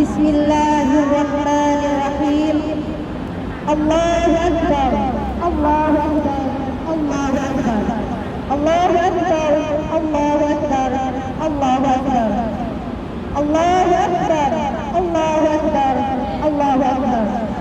Bismillahirrahmanirrahim. Allahu Akbar. Allahu Akbar. Allahu Akbar. Allahu Akbar. Allahu Akbar. Allahu Akbar. Allahu Akbar. Allahu Akbar. Allahu Akbar.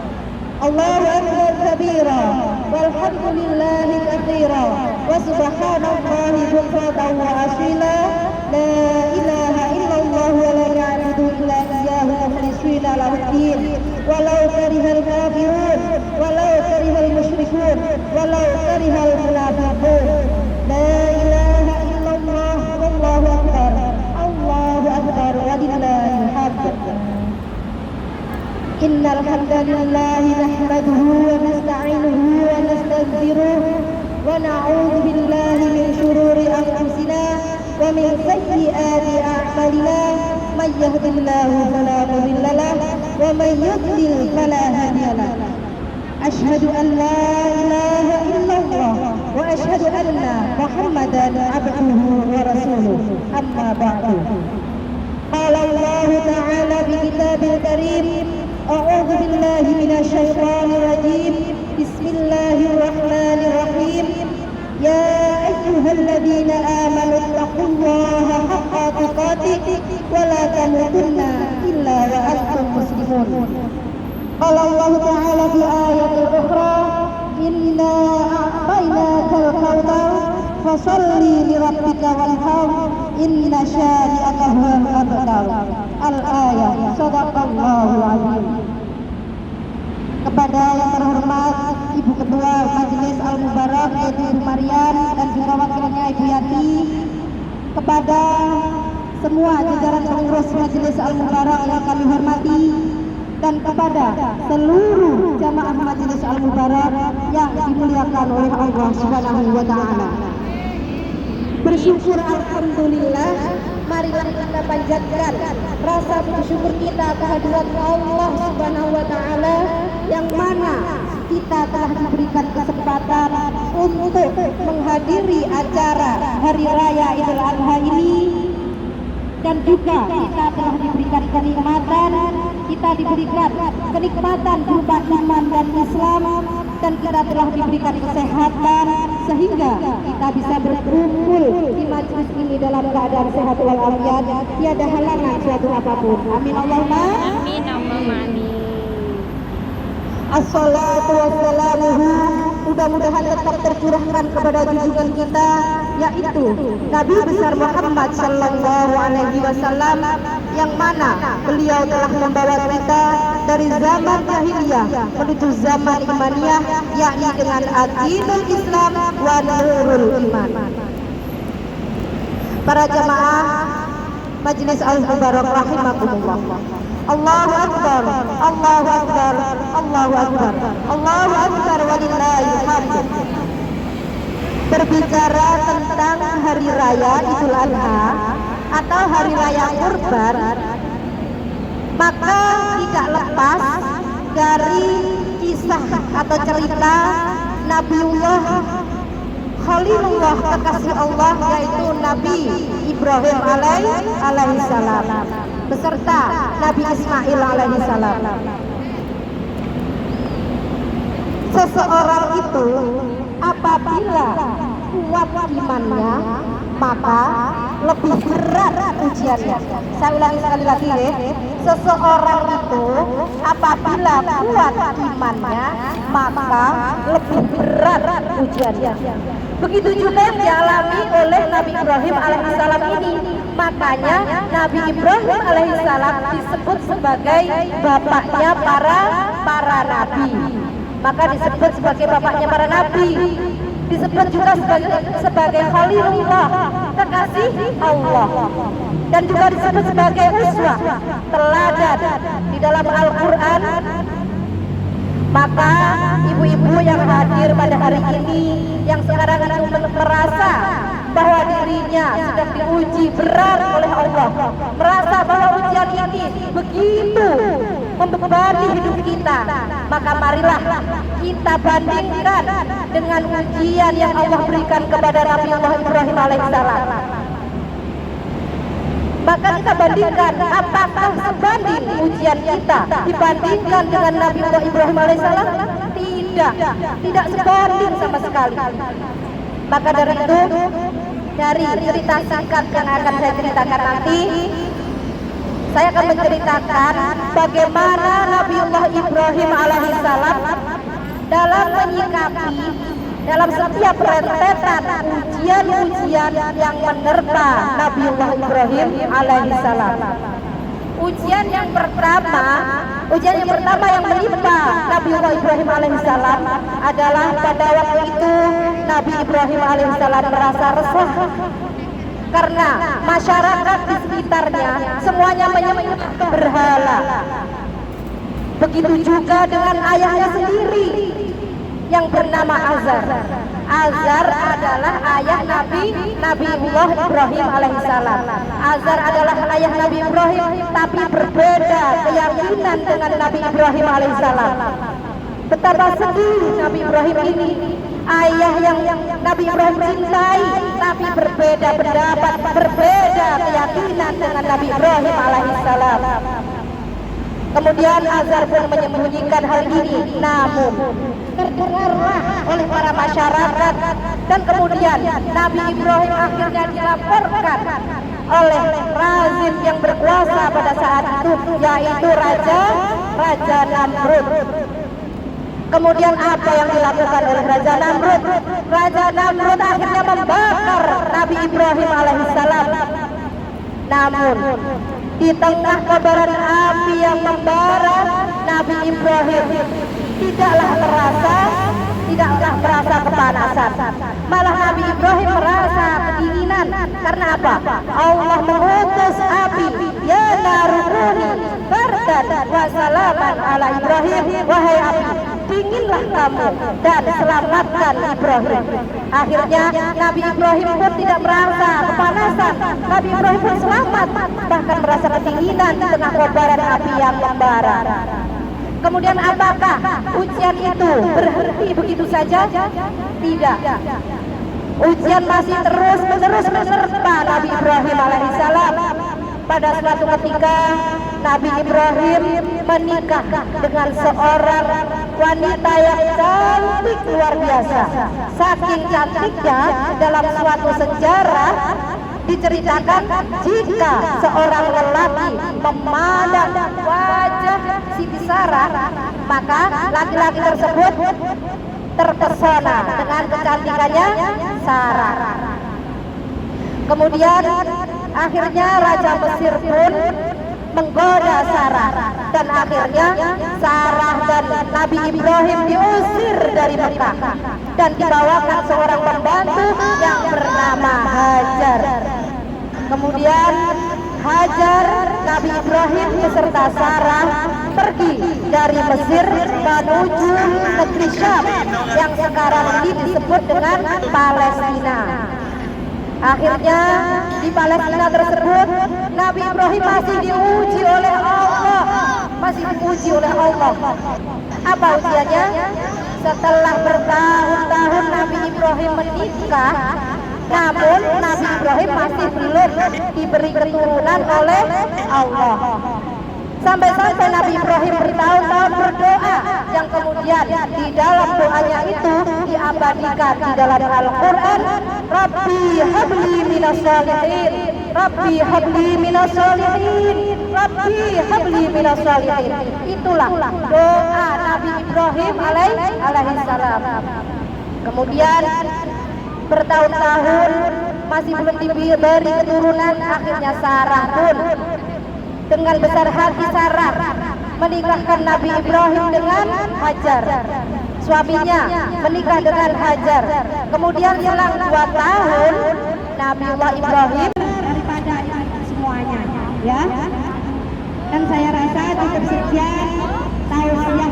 Allahu Akbar kabira walhamdulillahi katsira wa subhanallahi bukratan wa asila. La ilaha illallah wa la na'budu illa iyyahu mukhlishina lahuddin walau karihal kafirun walau karihal musyrikun walau karihal munafiqun. La ilaha illallah wallahu akbar. Allahu akbar walillahil hamd. Innal hamdalillahi nahmaduhu wa nasta'inuhu wa nastaghfiruh wa na'udzu billahi min shururi anfusina wa min sayyiati a'malina. May yahdihillahu fala mudilla lahu wa may yudlil fala hadiya lahu. Ashhadu an la ilaha illallah wa ashhadu anna Muhammadan abduhu wa rasuluh. Amma ba'du. Qala Allah ta'ala bi kitabil karim. A'udzu billahi minasy-syaithanir rajim. Bismillahirrahmanirrahim. Ya ayyuhalladzina amanu taqullaha haqqa tuqatih wa la tamutunna illa wa antum muslimun. Qala Allah ta'ala fi ayatil ukhra, inna a'tainakal kautsar fasholli li rabbika wanhar inna syani'aka huwal abtar. Al-ayah. Shadaqallahul azim. Kepada yang terhormat Ibu Ketua Majelis Al-Mubarak yaitu Ibu Mariam dan juga wakilnya Ibu Yati, kepada semua jajaran pengurus Majelis Al-Mubarak yang kami hormati, dan kepada seluruh jamaah Majelis Al-Mubarak yang dimuliakan oleh Allah Subhanahu wa taala. Bersyukur alhamdulillah, marilah kita panjatkan rasa bersyukur kita kehadirat Allah Subhanahu wa taala yang mana kita telah diberikan kesempatan untuk menghadiri acara Hari Raya Idul Adha ini, dan juga kita telah diberikan kenikmatan, berupa iman dan Islam, dan kita telah diberikan kesehatan sehingga kita bisa berkumpul di majelis ini dalam keadaan sehat walafiat, tiada halangan suatu apapun. Amin Allahumma amin. Allahumma amin. Assalatu wassalamuhu, mudah-mudahan tetap tercurahkan kepada junjungan kita, yaitu Nabi besar Muhammad sallallahu alaihi wasallam, yang mana beliau telah membawa kita dari zaman jahiliyah menuju zaman imaniyah, yakni dengan ad-dinul Islam wa nurul iman. Para jamaah Majelis Al-Mubarak rahimakumullah. Allahu Akbar, Allahu Akbar, Allahu Akbar, Allahu Akbar walillahil hamd. Berbicara tentang Hari Raya Idul Adha atau Hari Raya Kurban, maka tidak lepas dari kisah atau cerita Nabiullah Khalilullah kekasih Allah, yaitu Nabi Ibrahim alaihi salam beserta Nabi Ismail alaihi salam. Seseorang itu apabila kuat imannya, maka lebih berat ujiannya. Saya ulangi sekali lagi ya. Seseorang itu apabila kuat imannya, maka lebih berat ujiannya. Begitu juga yang dialami oleh Nabi Ibrahim alaihissalam ini. Makanya Nabi Ibrahim alaihissalam disebut sebagai bapaknya para nabi. Maka disebut sebagai bapaknya para nabi. Disebut juga sebagai Khalilullah, kekasih Allah, dan juga disebut sebagai uswah, teladan di dalam Al-Quran. Maka ibu-ibu yang hadir pada hari ini, yang sekarang itu merasa bahwa dirinya sedang diuji berat oleh Allah, merasa bahwa ujian ini begitu membebani hidup kita, maka marilah kita bandingkan dengan ujian yang Allah berikan kepada Nabi Allah Ibrahim alaihissalam. Maka kita bandingkan apakah sebanding ujian kita dibandingkan dengan Nabi Ibrahim alaihissalam? Tidak sebanding sama sekali. Maka dari itu, dari cerita singkat yang akan saya ceritakan nanti, saya akan menceritakan bagaimana Nabiullah Ibrahim alaihissalam dalam menyikapi dalam setiap rentetan ujian-ujian yang menerpa Nabiullah Ibrahim alaihissalam. Ujian yang pertama yang menimpa Nabiullah Ibrahim alaihissalam adalah pada waktu itu Nabi Ibrahim alaihissalam merasa resah karena masyarakat di sekitarnya semuanya menyembah berhala. Begitu juga dengan ayahnya sendiri yang bernama Azar. Azar adalah ayah Nabiullah Ibrahim alaihissalam. Azar adalah ayah Nabi Ibrahim, tapi berbeda keyakinan dengan Nabi Ibrahim alaihissalam. Betapa sedih Nabi Ibrahim ini, ayah yang Nabi Ibrahim cintai, tapi berbeda pendapat, berbeda keyakinan dengan Nabi Ibrahim alaihissalam. Kemudian Azar pun menyembunyikan hal ini, namun terdengarlah oleh para masyarakat, dan kemudian Nabi Ibrahim akhirnya dilaporkan oleh razim yang berkuasa pada saat itu, yaitu Raja Namrud. Kemudian apa yang dilakukan oleh Raja Namrud? Raja Namrud akhirnya membakar Nabi Ibrahim alaihissalam. Namun di tengah kobaran api yang membara, Nabi Ibrahim tidaklah merasa kepanasan. Malah Nabi Ibrahim merasa kedinginan. Karena apa? Allah mengutus api, ya narukuni bardan wa salaman ala Ibrahim, wahai api, dinginlah kamu dan selamatkan Ibrahim. Akhirnya Nabi Ibrahim pun tidak merasa kepanasan. Nabi Ibrahim pun selamat, bahkan merasa kedinginan di tengah kobaran api yang membara. Kemudian apakah ujian itu berhenti begitu saja? Tidak. Ujian masih terus-menerus menerpa Nabi Ibrahim alaihissalam. Pada suatu ketika Nabi Ibrahim menikah dengan seorang wanita yang cantik luar biasa. Saking cantiknya, dalam suatu sejarah diceritakan jika seorang lelaki memandang wajah Siti Sarah, maka laki-laki tersebut terpesona dengan kecantikannya Sarah. Kemudian akhirnya Raja Mesir pun menggoda Sarah, dan akhirnya Sarah dan Nabi Ibrahim diusir dari Mekah dan dibawakan seorang pembantu yang bernama Hajar. Kemudian Hajar, Nabi Ibrahim beserta Sarah pergi dari Mesir menuju negeri Syam yang sekarang ini disebut dengan Palestina. Akhirnya di Palestina tersebut Nabi Ibrahim masih diuji oleh Allah. Apa ujiannya? Setelah bertahun-tahun Nabi Ibrahim menikah, namun Nabi Ibrahim masih belum diberi keturunan oleh Allah. Sampai-sampai Nabi Ibrahim bertahun-tahun berdoa, yang kemudian di dalam doanya itu diabadikan di dalam Al-Quran, Rabbi habli minas sholihin, Rabbi habli minas sholihin, Rabbi habli minas sholihin. Itulah doa Nabi Ibrahim alaihissalam. Kemudian bertahun-tahun masih belum diberi keturunan, akhirnya Sarah pun dengan besar hati Sarah menikahkan Nabi Ibrahim dengan Hajar. Suaminya menikah dengan Hajar. Kemudian selang 2 tahun Nabiullah Ibrahim daripada semuanya, ya. Dan saya rasa cukup sekian tausiah